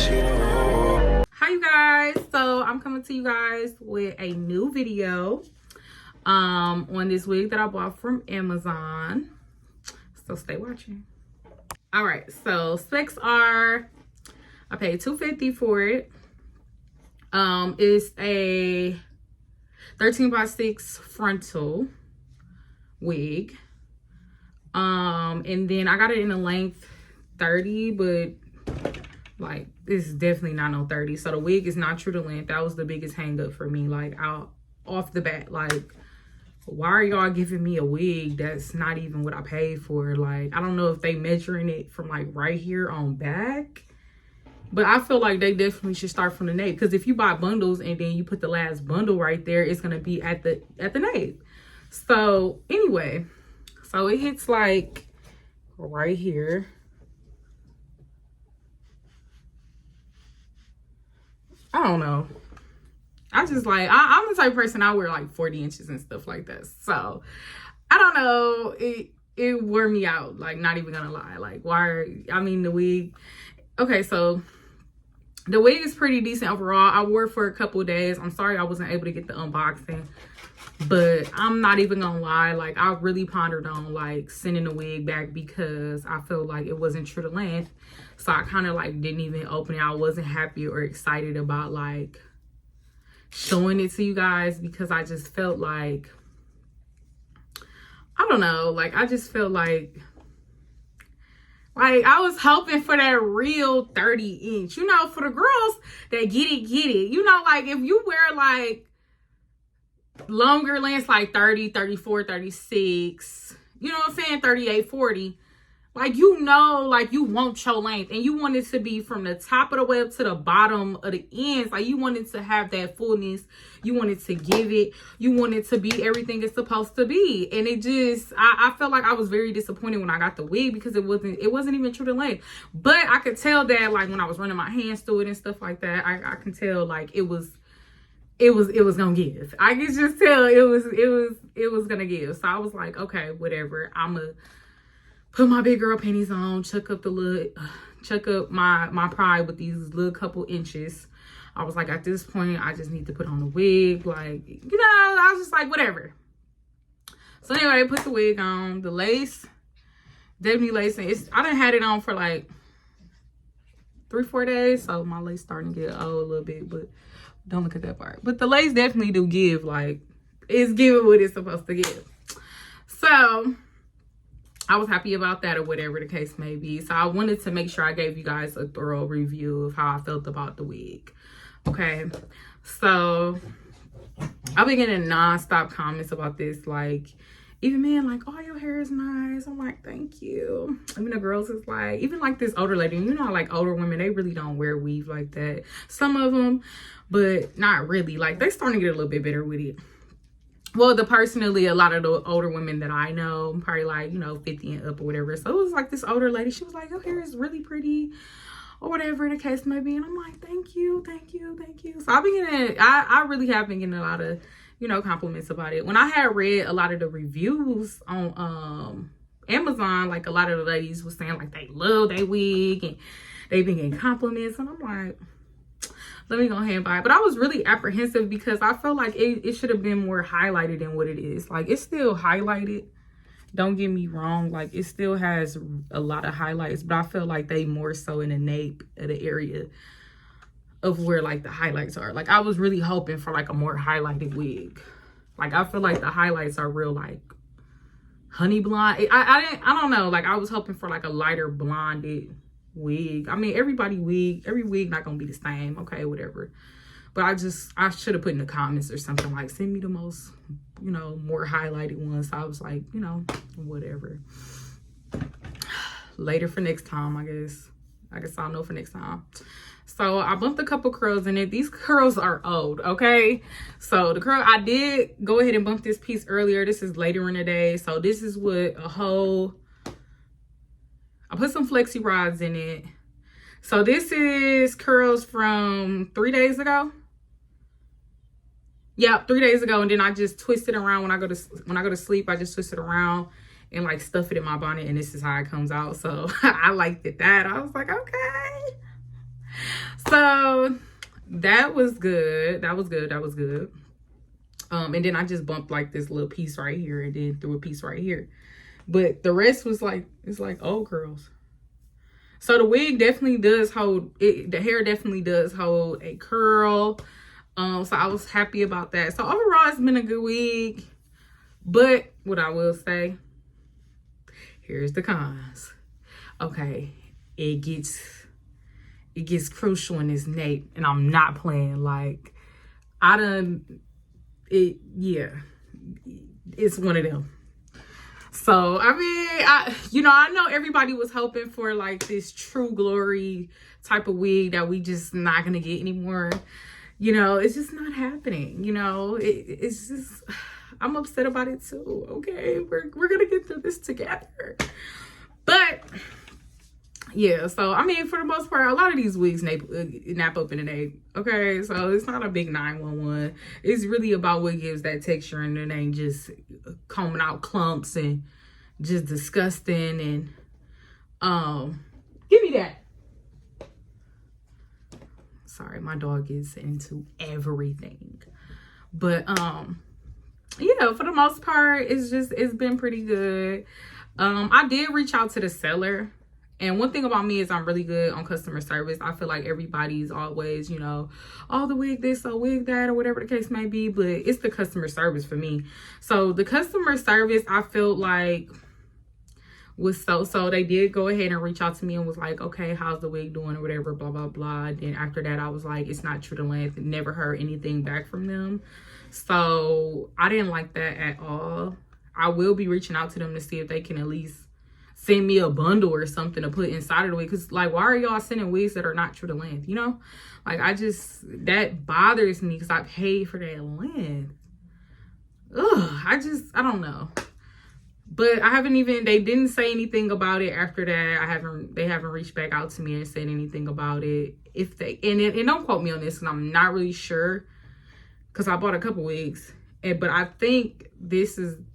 Hi you guys, so I'm coming to you guys with a new video on this wig that I bought from Amazon, so stay watching. All right, so specs are, I paid $250 for it. It's a 13x6 frontal wig, and then I got it in a length 30, but like this is definitely not no 30, so the wig is not true to length. That was the biggest hang up for me, like out off the bat. Like, why are y'all giving me a wig that's not even what I paid for? Like, I don't know if they measuring it from like right here on back, but I feel like they definitely should start from the nape, because if you buy bundles and then you put the last bundle right there, it's gonna be at the nape. So anyway, so it hits like right here. I don't know. I just like, I'm the type of person, I wear like 40 inches and stuff like that. So I don't know. It wore me out. Like, not even gonna lie. Like, I mean, the wig. Okay, so the wig is pretty decent overall. I wore it for a couple of days. I'm sorry I wasn't able to get the unboxing, but I'm not even gonna lie. Like, I really pondered on like sending the wig back because I felt like it wasn't true to length. So I kind of like didn't even open it. I wasn't happy or excited about like showing it to you guys, because I just felt like, I don't know, like I just felt like I was hoping for that real 30-inch, you know, for the girls that get it. You know, like if you wear like longer lengths, like 30, 34, 36, you know what I'm saying, 38, 40, like, you know, like you want your length and you want it to be from the top of the web to the bottom of the ends. Like, you want it to have that fullness. You want it to give it. You want it to be everything it's supposed to be. And it just, I felt like I was very disappointed when I got the wig, because it wasn't even true to length. But I could tell that like when I was running my hands through it and stuff like that, I can tell like it was gonna give. I could just tell it was gonna give. So I was like, okay, whatever. I'ma put my big girl panties on, chuck up my pride with these little couple inches. I was like, at this point, I just need to put on the wig. Like, you know, I was just like, whatever. So anyway, I put the wig on. The lace, definitely lacing. I done had it on for like 3-4 days. So my lace starting to get old a little bit, but don't look at that part. But the lace definitely do give, like, it's giving what it's supposed to give. So I was happy about that, or whatever the case may be. So I wanted to make sure I gave you guys a thorough review of how I felt about the wig. Okay, so I've been getting non-stop comments about this. Like, even men like, oh, your hair is nice. I'm like, thank you. Even the girls is like, even like this older lady, you know, like older women, they really don't wear weave like that. Some of them, but not really. Like, they starting to get a little bit better with it. Well, personally, a lot of the older women that I know, probably like, you know, 50 and up or whatever. So it was like this older lady. She was like, your hair is really pretty, or whatever the case may be. And I'm like, thank you. So I've been getting, I really have been getting a lot of, you know, compliments about it. When I had read a lot of the reviews on Amazon, like a lot of the ladies was saying like they love their wig and they've been getting compliments. And I'm like, let me go ahead and buy it. But I was really apprehensive because I felt like it should have been more highlighted than what it is. Like, it's still highlighted. Don't get me wrong. Like, it still has a lot of highlights, but I feel like they more so in the nape of the area of where like the highlights are. Like, I was really hoping for like a more highlighted wig. Like, I feel like the highlights are real like honey blonde. I don't know. Like, I was hoping for like a lighter blonded wig. I mean, every wig not gonna be the same, okay, whatever. But I should have put in the comments or something like, send me the most, you know, more highlighted ones. So I was like, you know, whatever. Later for next time, I guess I'll know for next time. So I bumped a couple curls in it. These curls are old, okay? So the curl, I did go ahead and bump this piece earlier. This is later in the day. So this is what I put some flexi rods in it. So this is curls from 3 days ago. Yep, 3 days ago. And then I just twist it around when I go to sleep. I just twist it around and like stuff it in my bonnet, and this is how it comes out. So I liked it that. I was like, okay. So that was good. That was good. That was good. And then I just bumped like this little piece right here and then threw a piece right here. But the rest was like, it's like old curls. So the wig definitely does hold it. The hair definitely does hold a curl. So I was happy about that. So overall, it's been a good wig. But what I will say, here's the cons. Okay, it gets crucial in this nape, and I'm not playing. Like, yeah, it's one of them. So I mean, I know everybody was hoping for like this True Glory type of wig that we just not gonna get anymore. It's just not happening. It's just, I'm upset about it too. Okay, we're gonna get through this together. But yeah, so I mean, for the most part, a lot of these wigs nap up in the nape. Okay, so it's not a big 911. It's really about what gives that texture, and it ain't just combing out clumps and just disgusting. And give me that. Sorry, my dog is into everything. But yeah, for the most part, it's been pretty good. I did reach out to the seller. And one thing about me is I'm really good on customer service. I feel like everybody's always, oh, the wig this or wig that or whatever the case may be. But it's the customer service for me. So the customer service, I felt like was so they did go ahead and reach out to me and was like, okay, how's the wig doing or whatever, blah, blah, blah. Then after that, I was like, it's not true to length. Never heard anything back from them. So I didn't like that at all. I will be reaching out to them to see if they can at least send me a bundle or something to put inside of the wig. Because, like, why are y'all sending wigs that are not true to length, Like, that bothers me because I paid for that length. Ugh, I don't know. But they didn't say anything about it after that. They haven't reached back out to me and said anything about it. And don't quote me on this because I'm not really sure. Because I bought a couple wigs. But I think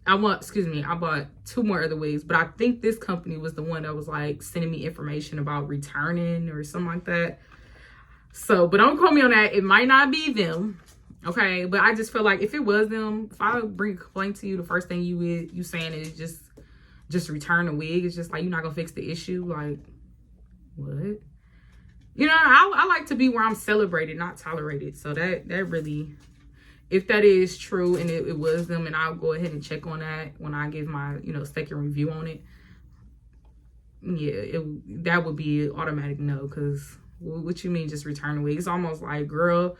I bought 2 more other wigs, but I think this company was the one that was like sending me information about returning or something like that. So, but don't quote me on that. It might not be them. Okay. But I just feel like if it was them, if I bring a complaint to you, the first thing you saying is just return the wig. It's just like, you're not gonna fix the issue. Like, what? I like to be where I'm celebrated, not tolerated. So that really, if that is true and it was them, and I'll go ahead and check on that when I give my, second review on it. Yeah, that would be an automatic no, because what you mean just return the wig? It's almost like, girl,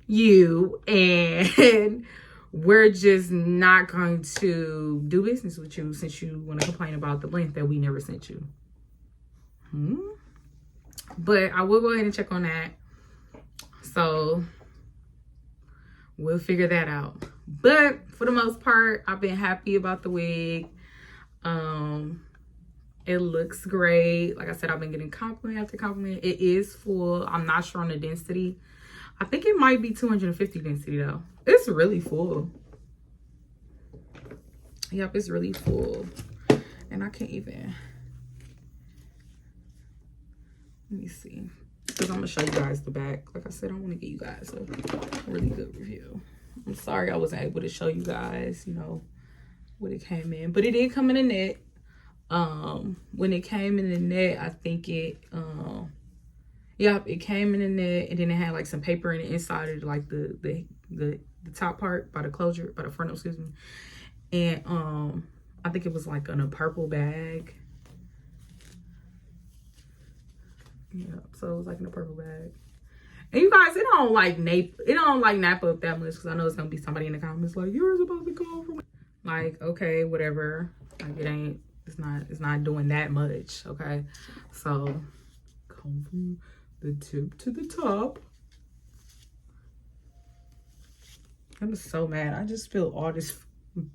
and we're just not going to do business with you since you want to complain about the length that we never sent you. But I will go ahead and check on that. So we'll figure that out. But for the most part, I've been happy about the wig. It looks great. Like I said, I've been getting compliment after compliment. It is full. I'm not sure on the density. I think it might be 250 density though. It's really full. Yep, it's really full. And I can't even. Let me see. Because I'm going to show you guys the back. Like I said, I want to give you guys a really good review. I'm sorry I wasn't able to show you guys, what it came in. But it did come in a net. When it came in the net, I think it came in the net. And then it had like some paper in the inside of like the top part by the front, excuse me. And I think it was like in a purple bag. Yeah, so it was like in a purple bag. And you guys, it don't like nap up that much, because I know it's gonna be somebody in the comments like, you're supposed to go from, like, okay, whatever. Like, it's not doing that much, okay? So come from the tip to the top. I'm so mad. I just spilled all this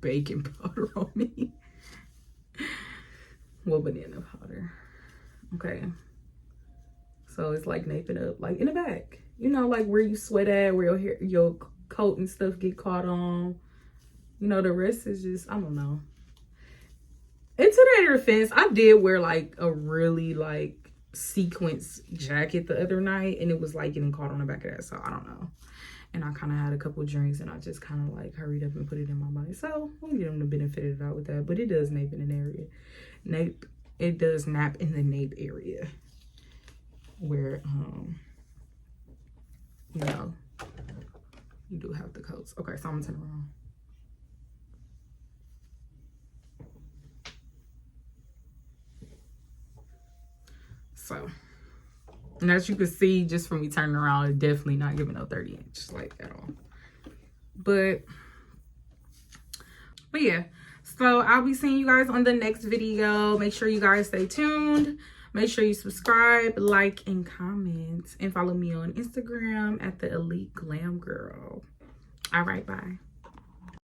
baking powder on me. Well, banana powder. Okay. So it's like naping up, like in the back. Like where you sweat at, where your coat and stuff get caught on. The rest is just, I don't know. And to their defense, I did wear like a really like sequence jacket the other night, and it was like getting caught on the back of that, so I don't know. And I kind of had a couple drinks, and I just kind of like hurried up and put it in my body. So we'll give them the benefit of the doubt with that. But it does nape in an area. Nape, it does nap in the nape area where you know, you do have the coats. Okay, so I'm gonna turn around. So, and as you can see, just from me turning around, it's definitely not giving no 30 inch, like, at all. But yeah, so I'll be seeing you guys on the next video. Make sure you guys stay tuned. Make sure you subscribe, like, and comment. And follow me on Instagram at the Elite Glam Girl. All right, bye.